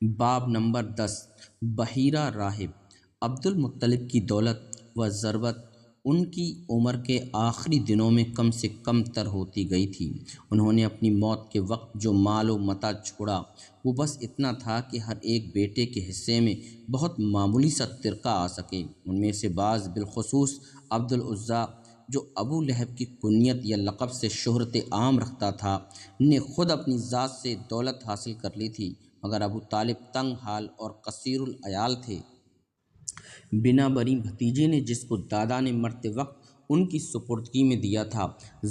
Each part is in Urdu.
باب نمبر 10 بحیرہ راہب۔ عبد المطلب کی دولت و ثروت ان کی عمر کے آخری دنوں میں کم سے کم تر ہوتی گئی تھی۔ انہوں نے اپنی موت کے وقت جو مال و متاع چھوڑا وہ بس اتنا تھا کہ ہر ایک بیٹے کے حصے میں بہت معمولی سا ترکہ آ سکے۔ ان میں سے بعض بالخصوص عبد العزیٰ جو ابو لہب کی کنیت یا لقب سے شہرت عام رکھتا تھا نے خود اپنی ذات سے دولت حاصل کر لی تھی، مگر ابو طالب تنگ حال اور قصیر العیال تھے۔ بنا بری بھتیجے نے جس کو دادا نے مرتے وقت ان کی سپردگی میں دیا تھا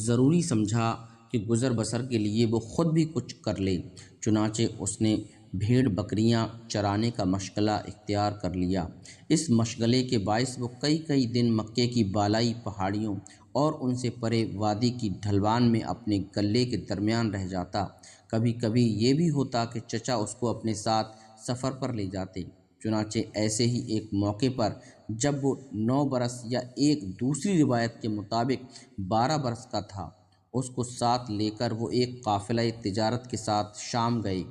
ضروری سمجھا کہ گزر بسر کے لیے وہ خود بھی کچھ کر لے، چنانچہ اس نے بھیڑ بکریاں چرانے کا مشغلہ اختیار کر لیا۔ اس مشغلے کے باعث وہ کئی دن مکے کی بالائی پہاڑیوں اور ان سے پرے وادی کی ڈھلوان میں اپنے گلے کے درمیان رہ جاتا۔ کبھی کبھی یہ بھی ہوتا کہ چچا اس کو اپنے ساتھ سفر پر لے جاتے۔ چنانچہ ایسے ہی ایک موقع پر جب وہ 9 برس یا ایک دوسری روایت کے مطابق 12 برس کا تھا، اس کو ساتھ لے کر وہ ایک قافلہ تجارت کے ساتھ شام گئے۔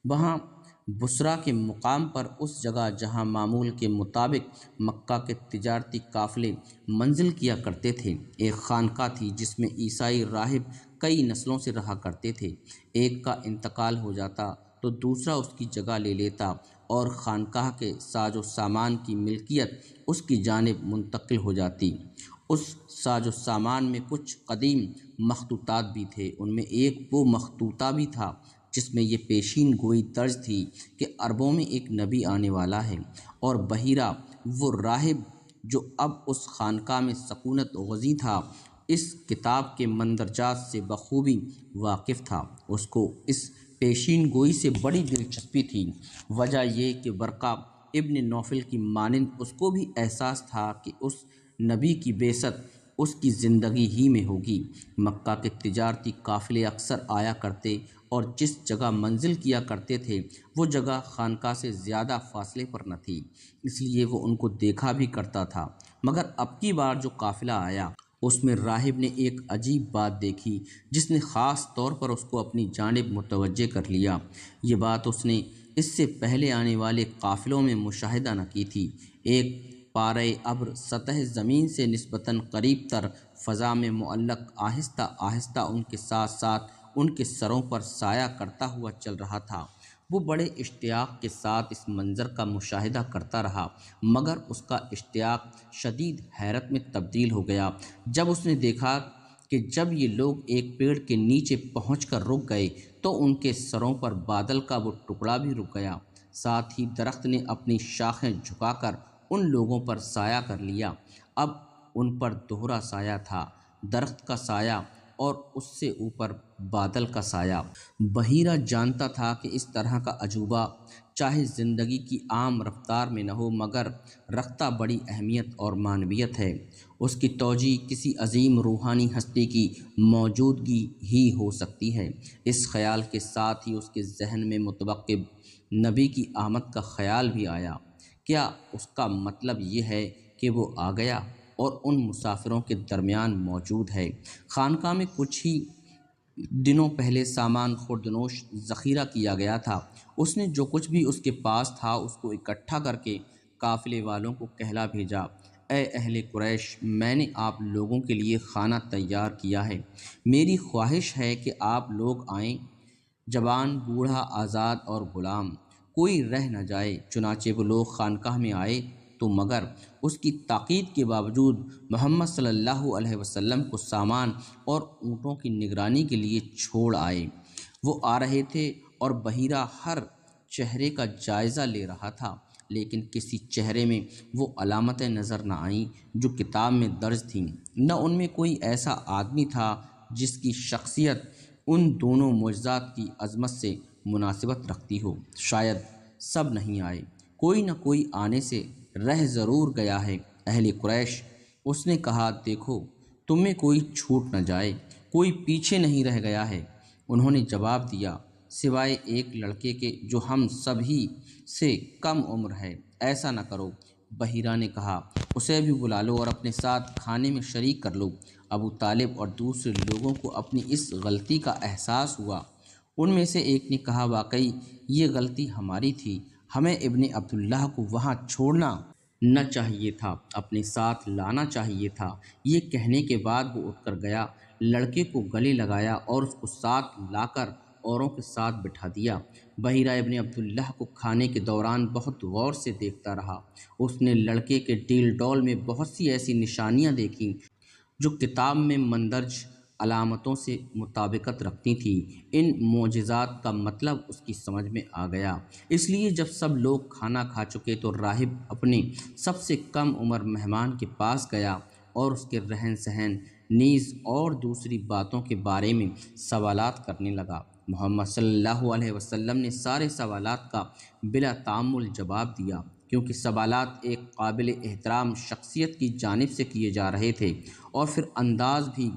وہاں بصرہ کے مقام پر اس جگہ جہاں معمول کے مطابق مکہ کے تجارتی قافلے منزل کیا کرتے تھے، ایک خانقاہ تھی جس میں عیسائی راہب کئی نسلوں سے رہا کرتے تھے۔ ایک کا انتقال ہو جاتا تو دوسرا اس کی جگہ لے لیتا اور خانقاہ کے ساز و سامان کی ملکیت اس کی جانب منتقل ہو جاتی۔ اس ساز و سامان میں کچھ قدیم مخطوطات بھی تھے۔ ان میں ایک وہ مخطوطہ بھی تھا جس میں یہ پیشین گوئی درج تھی کہ عربوں میں ایک نبی آنے والا ہے، اور بحیرہ وہ راہب جو اب اس خانقاہ میں سکونت گزین تھا اس کتاب کے مندرجات سے بخوبی واقف تھا۔ اس کو اس پیشین گوئی سے بڑی دلچسپی تھی، وجہ یہ کہ ورقہ ابن نوفل کی مانند اس کو بھی احساس تھا کہ اس نبی کی بعثت اس کی زندگی ہی میں ہوگی۔ مکہ کے تجارتی قافلے اکثر آیا کرتے اور جس جگہ منزل کیا کرتے تھے وہ جگہ خانقاہ سے زیادہ فاصلے پر نہ تھی، اس لیے وہ ان کو دیکھا بھی کرتا تھا۔ مگر اب کی بار جو قافلہ آیا اس میں راہب نے ایک عجیب بات دیکھی جس نے خاص طور پر اس کو اپنی جانب متوجہ کر لیا۔ یہ بات اس نے اس سے پہلے آنے والے قافلوں میں مشاہدہ نہ کی تھی۔ ایک پارۂ ابر سطح زمین سے نسبتاً قریب تر فضا میں معلق آہستہ آہستہ ان کے ساتھ ساتھ ان کے سروں پر سایہ کرتا ہوا چل رہا تھا۔ وہ بڑے اشتیاق کے ساتھ اس منظر کا مشاہدہ کرتا رہا، مگر اس کا اشتیاق شدید حیرت میں تبدیل ہو گیا جب اس نے دیکھا کہ جب یہ لوگ ایک پیڑ کے نیچے پہنچ کر رک گئے تو ان کے سروں پر بادل کا وہ ٹکڑا بھی رک گیا۔ ساتھ ہی درخت نے اپنی شاخیں جھکا کر ان لوگوں پر سایہ کر لیا۔ اب ان پر دوہرا سایہ تھا، درخت کا سایہ اور اس سے اوپر بادل کا سایہ۔ بحیرہ جانتا تھا کہ اس طرح کا عجوبہ چاہے زندگی کی عام رفتار میں نہ ہو مگر رکھتا بڑی اہمیت اور معنویت ہے۔ اس کی توجیہ کسی عظیم روحانی ہستی کی موجودگی ہی ہو سکتی ہے۔ اس خیال کے ساتھ ہی اس کے ذہن میں متوقع نبی کی آمد کا خیال بھی آیا۔ کیا اس کا مطلب یہ ہے کہ وہ آ گیا اور ان مسافروں کے درمیان موجود ہے؟ خانقاہ میں کچھ ہی دنوں پہلے سامان خوردنوش ذخیرہ کیا گیا تھا۔ اس نے جو کچھ بھی اس کے پاس تھا اس کو اکٹھا کر کے قافلے والوں کو کہلا بھیجا، اے اہل قریش، میں نے آپ لوگوں کے لیے کھانا تیار کیا ہے۔ میری خواہش ہے کہ آپ لوگ آئیں، جوان، بوڑھا، آزاد اور غلام، کوئی رہ نہ جائے۔ چنانچہ وہ لوگ خانقاہ میں آئے تو مگر اس کی تاکید کے باوجود محمد صلی اللہ علیہ وسلم کو سامان اور اونٹوں کی نگرانی کے لیے چھوڑ آئے۔ وہ آ رہے تھے اور بحیرہ ہر چہرے کا جائزہ لے رہا تھا، لیکن کسی چہرے میں وہ علامتیں نظر نہ آئیں جو کتاب میں درج تھیں۔ نہ ان میں کوئی ایسا آدمی تھا جس کی شخصیت ان دونوں معجزات کی عظمت سے مناسبت رکھتی ہو۔ شاید سب نہیں آئے، کوئی نہ کوئی آنے سے رہ ضرور گیا ہے۔ اہل قریش، اس نے کہا، دیکھو تم میں کوئی چھوٹ نہ جائے، کوئی پیچھے نہیں رہ گیا ہے۔ انہوں نے جواب دیا، سوائے ایک لڑکے کے جو ہم سبھی سے کم عمر ہے۔ ایسا نہ کرو، بحیرہ نے کہا، اسے بھی بلا لو اور اپنے ساتھ کھانے میں شریک کر لو۔ ابو طالب اور دوسرے لوگوں کو اپنی اس غلطی کا احساس ہوا۔ ان میں سے ایک نے کہا واقعی یہ غلطی ہماری تھی، ہمیں ابن عبداللہ کو وہاں چھوڑنا نہ چاہیے تھا، اپنے ساتھ لانا چاہیے تھا۔ یہ کہنے کے بعد وہ اٹھ کر گیا، لڑکے کو گلے لگایا اور اس کو ساتھ لا کر اوروں کے ساتھ بٹھا دیا۔ بحیرہ ابن عبداللہ کو کھانے کے دوران بہت غور سے دیکھتا رہا۔ اس نے لڑکے کے ڈیل ڈول میں بہت سی ایسی نشانیاں دیکھیں جو کتاب میں مندرج علامتوں سے مطابقت رکھتی تھیں۔ ان معجزات کا مطلب اس کی سمجھ میں آ گیا۔ اس لیے جب سب لوگ کھانا کھا چکے تو راہب اپنے سب سے کم عمر مہمان کے پاس گیا اور اس کے رہن سہن نیز اور دوسری باتوں کے بارے میں سوالات کرنے لگا۔ محمد صلی اللہ علیہ وسلم نے سارے سوالات کا بلا تعامل جواب دیا، کیونکہ سوالات ایک قابل احترام شخصیت کی جانب سے کیے جا رہے تھے، اور پھر انداز بھی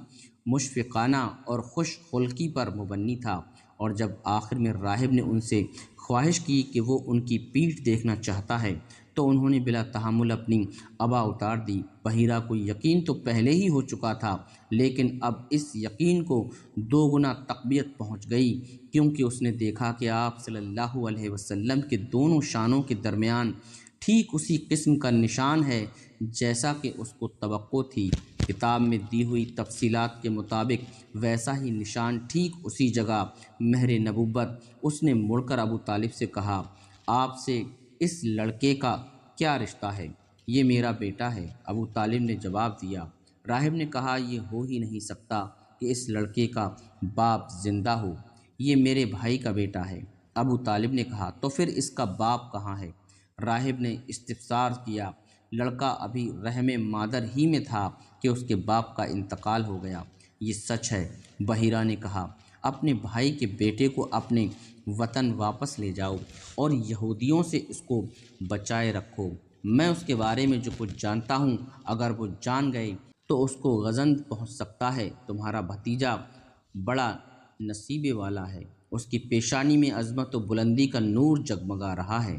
مشفقانہ اور خوش خلقی پر مبنی تھا۔ اور جب آخر میں راہب نے ان سے خواہش کی کہ وہ ان کی پیٹھ دیکھنا چاہتا ہے تو انہوں نے بلا تحمل اپنی عبا اتار دی۔ بحیرہ کو یقین تو پہلے ہی ہو چکا تھا، لیکن اب اس یقین کو دو گنا تقویت پہنچ گئی، کیونکہ اس نے دیکھا کہ آپ صلی اللہ علیہ وسلم کے دونوں شانوں کے درمیان ٹھیک اسی قسم کا نشان ہے جیسا کہ اس کو توقع تھی۔ کتاب میں دی ہوئی تفصیلات کے مطابق ویسا ہی نشان ٹھیک اسی جگہ مہر نبوت۔ اس نے مڑ کر ابو طالب سے کہا، آپ سے اس لڑکے کا کیا رشتہ ہے؟ یہ میرا بیٹا ہے، ابو طالب نے جواب دیا۔ راہب نے کہا، یہ ہو ہی نہیں سکتا کہ اس لڑکے کا باپ زندہ ہو، یہ میرے بھائی کا بیٹا ہے۔ ابو طالب نے کہا، تو پھر اس کا باپ کہاں ہے؟ راہب نے استفسار کیا۔ لڑکا ابھی رحم مادر ہی میں تھا کہ اس کے باپ کا انتقال ہو گیا۔ یہ سچ ہے، بحیرہ نے کہا۔ اپنے بھائی کے بیٹے کو اپنے وطن واپس لے جاؤ اور یہودیوں سے اس کو بچائے رکھو۔ میں اس کے بارے میں جو کچھ جانتا ہوں، اگر وہ جان گئے تو اس کو غضب پہنچ سکتا ہے۔ تمہارا بھتیجا بڑا نصیبے والا ہے، اس کی پیشانی میں عظمت و بلندی کا نور جگمگا رہا ہے۔